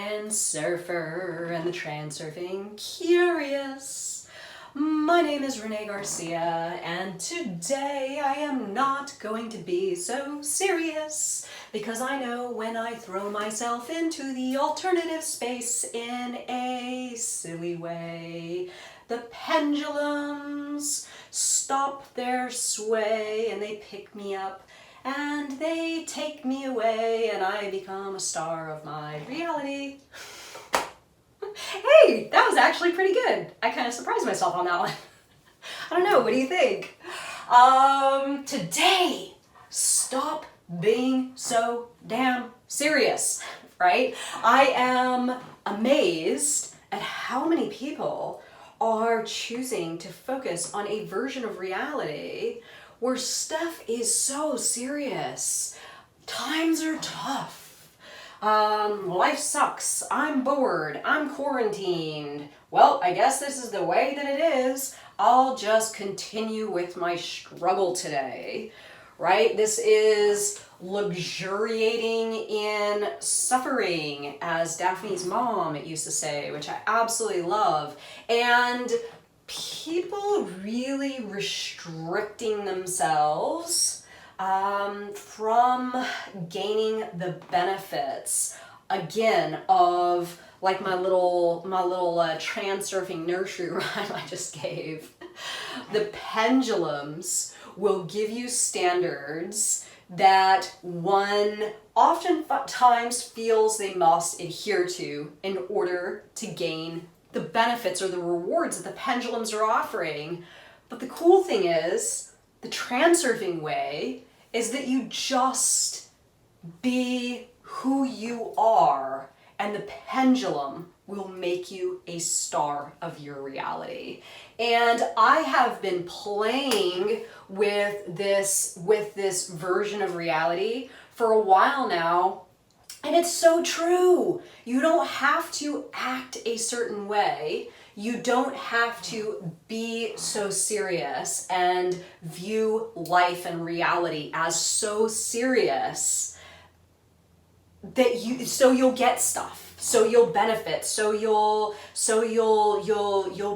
Transurfer and the Transurfing Curious. My name is Renee Garcia, and today I am not going to be so serious because I know when I throw myself into the alternative space in a silly way, the pendulums stop their sway and they pick me up and they take me away and I become a star of my reality. Hey, that was actually pretty good. I kind of surprised myself on that one. I don't know, what do you think? Today, stop being so damn serious, right? I am amazed at how many people are choosing to focus on a version of reality where stuff is so serious. Times are tough. Life sucks. I'm bored. I'm quarantined. Well, I guess this is the way that it is. I'll just continue with my struggle today, right? This is luxuriating in suffering, as Daphne's mom used to say, which I absolutely love. And people really restricting themselves from gaining the benefits, again, of like my little transurfing nursery rhyme I just gave. The pendulums will give you standards that one oftentimes feels they must adhere to in order to gain the benefits or the rewards that the pendulums are offering. But the cool thing is, the transurfing way is that you just be who you are, and the pendulum will make you a star of your reality. And I have been playing with this version of reality for a while now. And it's so true. You don't have to act a certain way. You don't have to be so serious and view life and reality as so serious that you'll get stuff. So you'll benefit, so you'll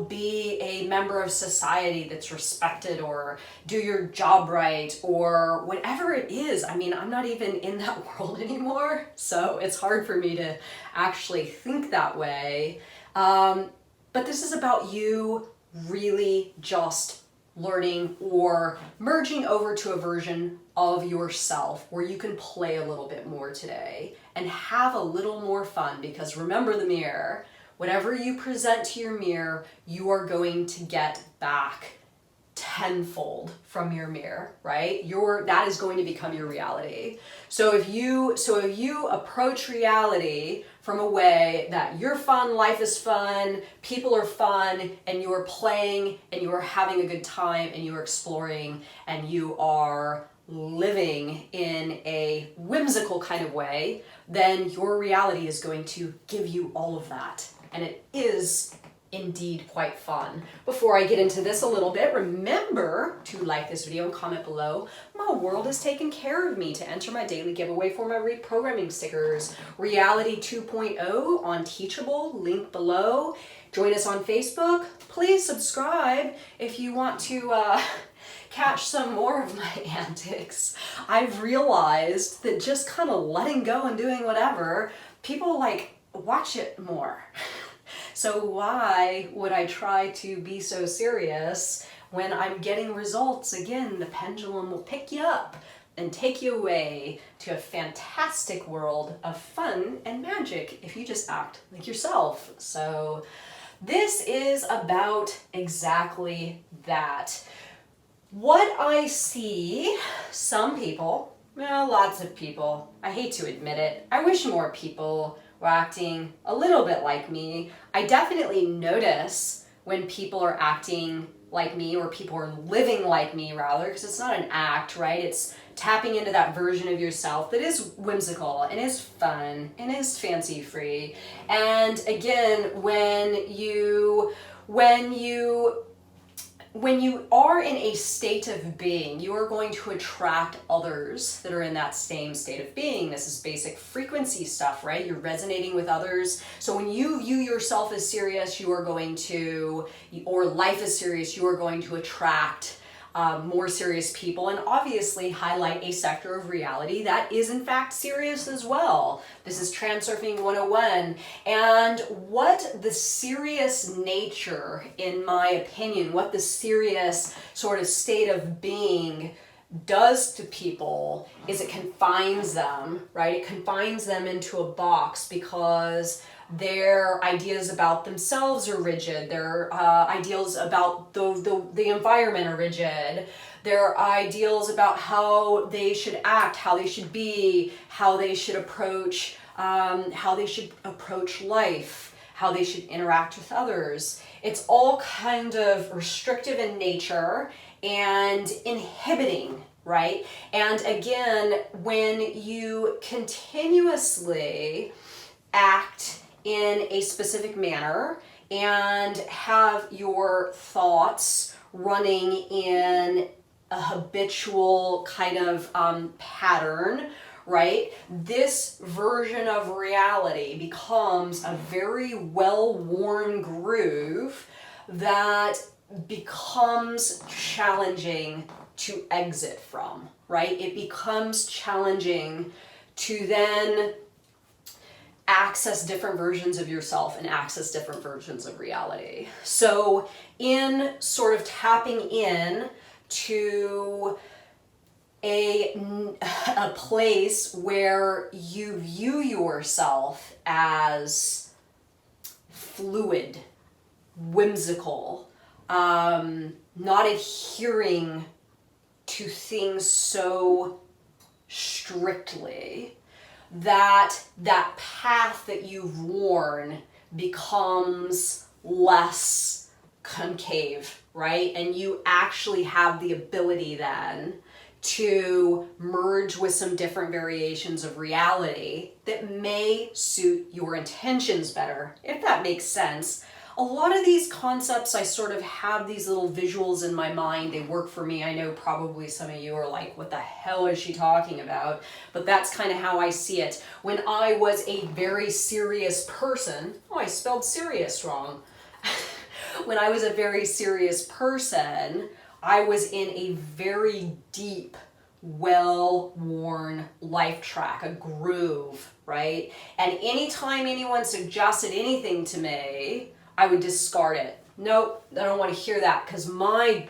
be a member of society that's respected, or do your job right, or whatever it is. I mean, I'm not even in that world anymore, so it's hard for me to actually think that way. But this is about you really just learning or merging over to a version of yourself where you can play a little bit more today and have a little more fun, because remember the mirror. Whatever you present to your mirror, you are going to get back tenfold from your mirror, right? That is going to become your reality. So if you approach reality from a way that you're fun, life is fun, people are fun, and you are playing and you are having a good time and you are exploring and you are living in a whimsical kind of way, then your reality is going to give you all of that. And it is indeed quite fun. Before I get into this a little bit, remember to like this video and comment below. My world has taken care of me to enter my daily giveaway for my reprogramming stickers. Reality 2.0 on Teachable, link below. Join us on Facebook. Please subscribe if you want to catch some more of my antics. I've realized that just kind of letting go and doing whatever, people watch it more. So why would I try to be so serious when I'm getting results? Again, the pendulum will pick you up and take you away to a fantastic world of fun and magic if you just act like yourself. So this is about exactly that. What I see, some people, lots of people, I hate to admit it, I wish more people were acting a little bit like me. I definitely notice when people are acting like me, or people are living like me rather, because it's not an act, right? It's tapping into that version of yourself that is whimsical and is fun and is fancy free. And again, when you when you are in a state of being, you are going to attract others that are in that same state of being. This is basic frequency stuff, right? You're resonating with others. So when you view yourself as serious, you are going to, or life is serious, you are going to attract more serious people, and obviously highlight a sector of reality that is in fact serious as well. This is Transurfing 101, and what the serious nature, in my opinion, what the serious sort of state of being does to people is it confines them, right? It confines them into a box because their ideas about themselves are rigid. Their ideals about the environment are rigid. Their ideals about how they should act, how they should be, how they should approach life, how they should interact with others. It's all kind of restrictive in nature and inhibiting, right? And again, when you continuously act in a specific manner and have your thoughts running in a habitual kind of pattern, right? This version of reality becomes a very well-worn groove that becomes challenging to exit from, right? It becomes challenging to then access different versions of yourself and access different versions of reality. So in sort of tapping in to a place where you view yourself as fluid, whimsical, not adhering to things so strictly, that path that you've worn becomes less concave, right? And you actually have the ability then to merge with some different variations of reality that may suit your intentions better, if that makes sense. A lot of these concepts, I sort of have these little visuals in my mind. They work for me. I know probably some of you are like, what the hell is she talking about? But that's kind of how I see it. When I was a very serious person, oh, I spelled serious wrong. When I was a very serious person, I was in a very deep, well-worn life track, a groove, right? And anytime anyone suggested anything to me, I would discard it. Nope, I don't want to hear that, because my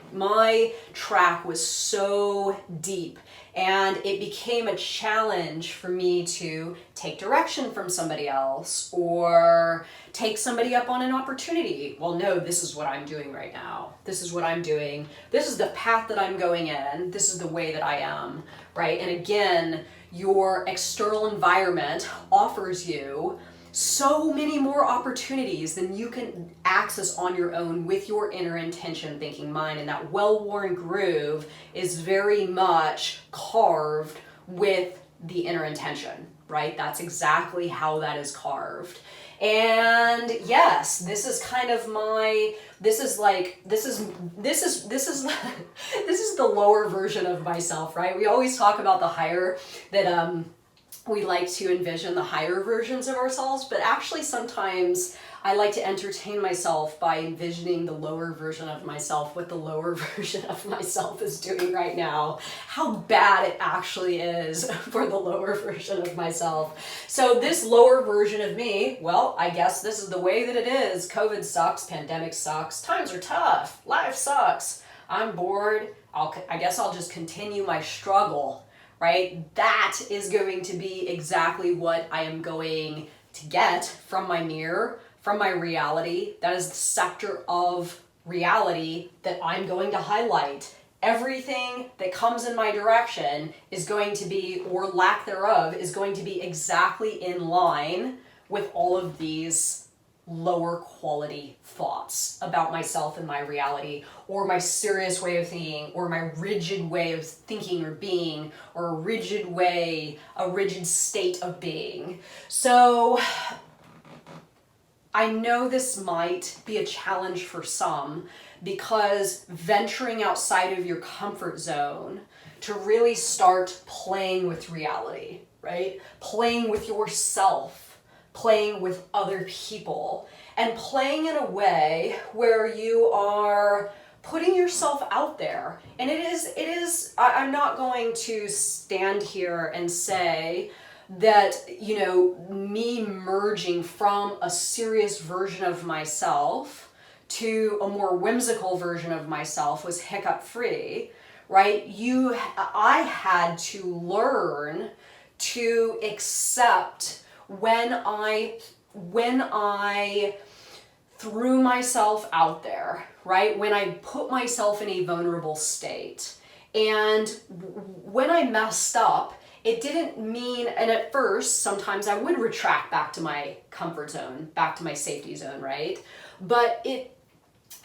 track was so deep, and it became a challenge for me to take direction from somebody else or take somebody up on an opportunity. Well, no, this is what I'm doing right now. This is what I'm doing. This is the path that I'm going in. This is the way that I am, right? And again, your external environment offers you so many more opportunities than you can access on your own with your inner intention thinking mind. And that well-worn groove is very much carved with the inner intention, right? That's exactly how that is carved. And yes, this is kind of this is the lower version of myself, right? We always talk about the higher, that we like to envision the higher versions of ourselves, but actually sometimes I like to entertain myself by envisioning the lower version of myself, what the lower version of myself is doing right now, how bad it actually is for the lower version of myself. So this lower version of me, well, I guess this is the way that it is. COVID sucks, pandemic sucks, times are tough, life sucks, I'm bored, I guess I'll just continue my struggle. Right? That is going to be exactly what I am going to get from my mirror, from my reality. That is the sector of reality that I'm going to highlight. Everything that comes in my direction is going to be, or lack thereof, is going to be exactly in line with all of these lower quality thoughts about myself and my reality, or my serious way of thinking, or my rigid way of thinking or being, or a rigid state of being. So I know this might be a challenge for some, because venturing outside of your comfort zone to really start playing with reality, right? Playing with yourself, playing with other people, and playing in a way where you are putting yourself out there. And I'm not going to stand here and say that, you know, me merging from a serious version of myself to a more whimsical version of myself was hiccup free, right? I had to learn to accept when I threw myself out there, right? When I put myself in a vulnerable state. And when I messed up, it didn't mean, and at first, sometimes I would retract back to my comfort zone, back to my safety zone, right? But if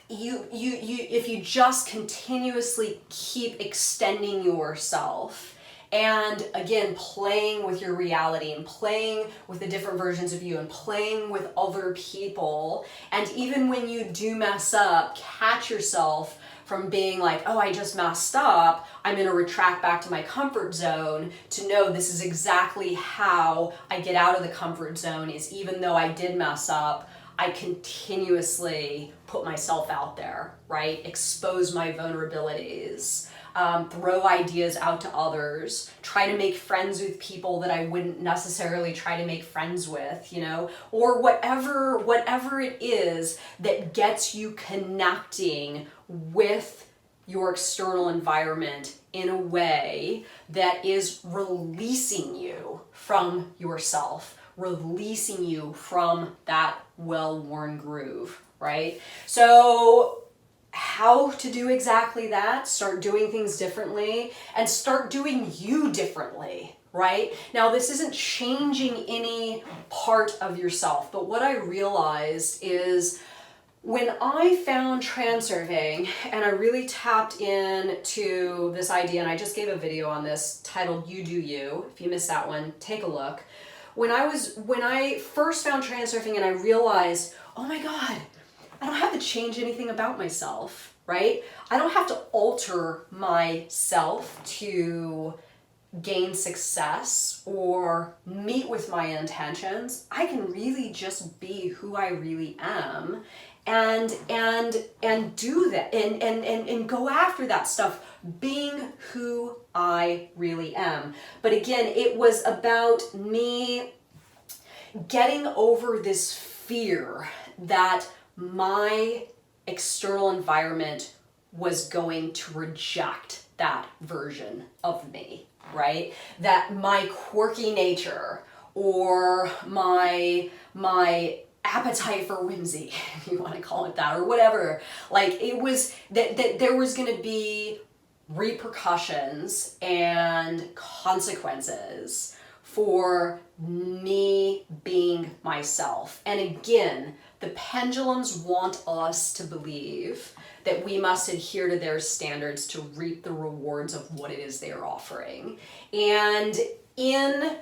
you just continuously keep extending yourself, and again, playing with your reality and playing with the different versions of you and playing with other people, and even when you do mess up, catch yourself from being like, oh, I just messed up, I'm going to retract back to my comfort zone, to know this is exactly how I get out of the comfort zone, is even though I did mess up, I continuously put myself out there, right? Expose my vulnerabilities. Throw ideas out to others, try to make friends with people that I wouldn't necessarily try to make friends with, you know, or whatever it is that gets you connecting with your external environment in a way that is releasing you from yourself, releasing you from that well-worn groove, right? So how to do exactly that? Start doing things differently and start doing you differently, right? Now, this isn't changing any part of yourself, but what I realized is when I found transurfing and I really tapped into this idea, and I just gave a video on this titled You Do You. If you missed that one, take a look. When I first found transurfing and I realized, oh my God, I don't have to change anything about myself, right? I don't have to alter myself to gain success or meet with my intentions. I can really just be who I really am and do that and go after that stuff, being who I really am. But again, it was about me getting over this fear that my external environment was going to reject that version of me, right? That my quirky nature or my appetite for whimsy, if you want to call it that, or whatever, like it was that there was going to be repercussions and consequences for me being myself. And again, the pendulums want us to believe that we must adhere to their standards to reap the rewards of what it is they're offering. And in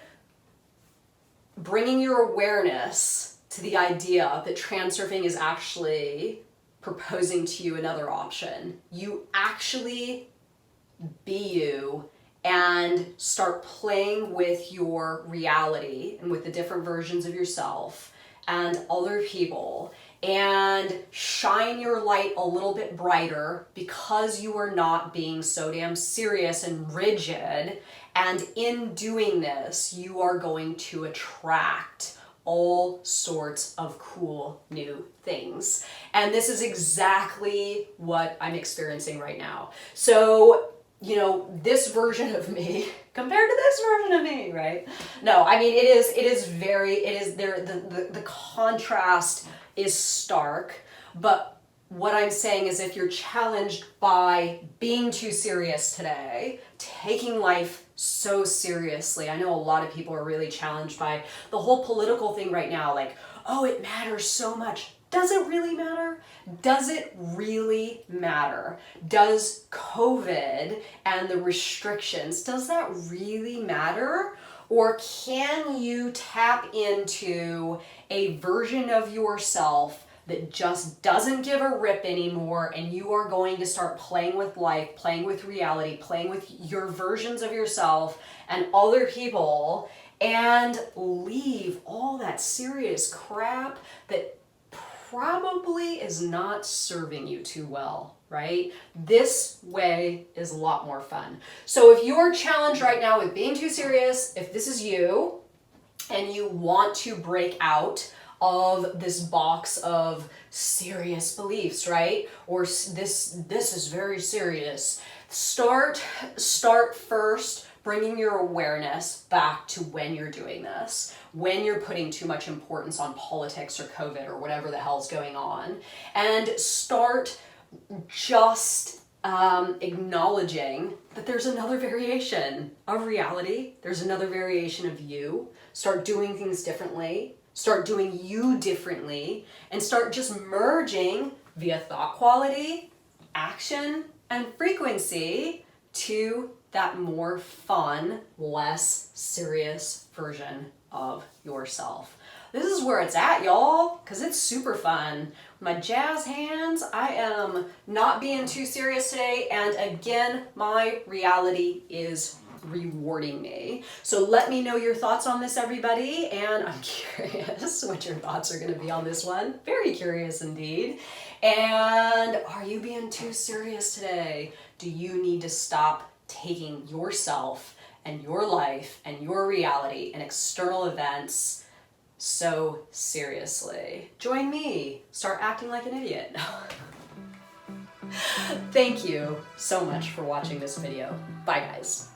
bringing your awareness to the idea that transurfing is actually proposing to you another option, you actually be you and start playing with your reality and with the different versions of yourself and other people, and shine your light a little bit brighter because you are not being so damn serious and rigid. And in doing this, you are going to attract all sorts of cool new things. And this is exactly what I'm experiencing right now. So, you know, this version of me compared to this version of me, right? No, I mean, the contrast is stark, but what I'm saying is if you're challenged by being too serious today, taking life so seriously, I know a lot of people are really challenged by the whole political thing right now, like, oh, it matters so much. Does it really matter? Does it really matter? Does COVID and the restrictions, does that really matter? Or can you tap into a version of yourself that just doesn't give a rip anymore, and you are going to start playing with life, playing with reality, playing with your versions of yourself and other people, and leave all that serious crap that probably is not serving you too well, right? This way is a lot more fun. So if you're challenged right now with being too serious, if this is you and you want to break out of this box of serious beliefs, right? Or this is very serious. Start first bringing your awareness back to when you're doing this, when you're putting too much importance on politics or COVID or whatever the hell's going on, and start just acknowledging that there's another variation of reality. There's another variation of you. Start doing things differently. Start doing you differently, and start just merging via thought quality, action, and frequency to that more fun, less serious version of yourself. This is where it's at, y'all, because it's super fun. My jazz hands, I am not being too serious today, and again, my reality is rewarding me. So let me know your thoughts on this, everybody, and I'm curious what your thoughts are going to be on this one. Very curious indeed. And are you being too serious today? Do you need to stop taking yourself and your life and your reality and external events so seriously? Join me. Start acting like an idiot. Thank you so much for watching this video. Bye, guys.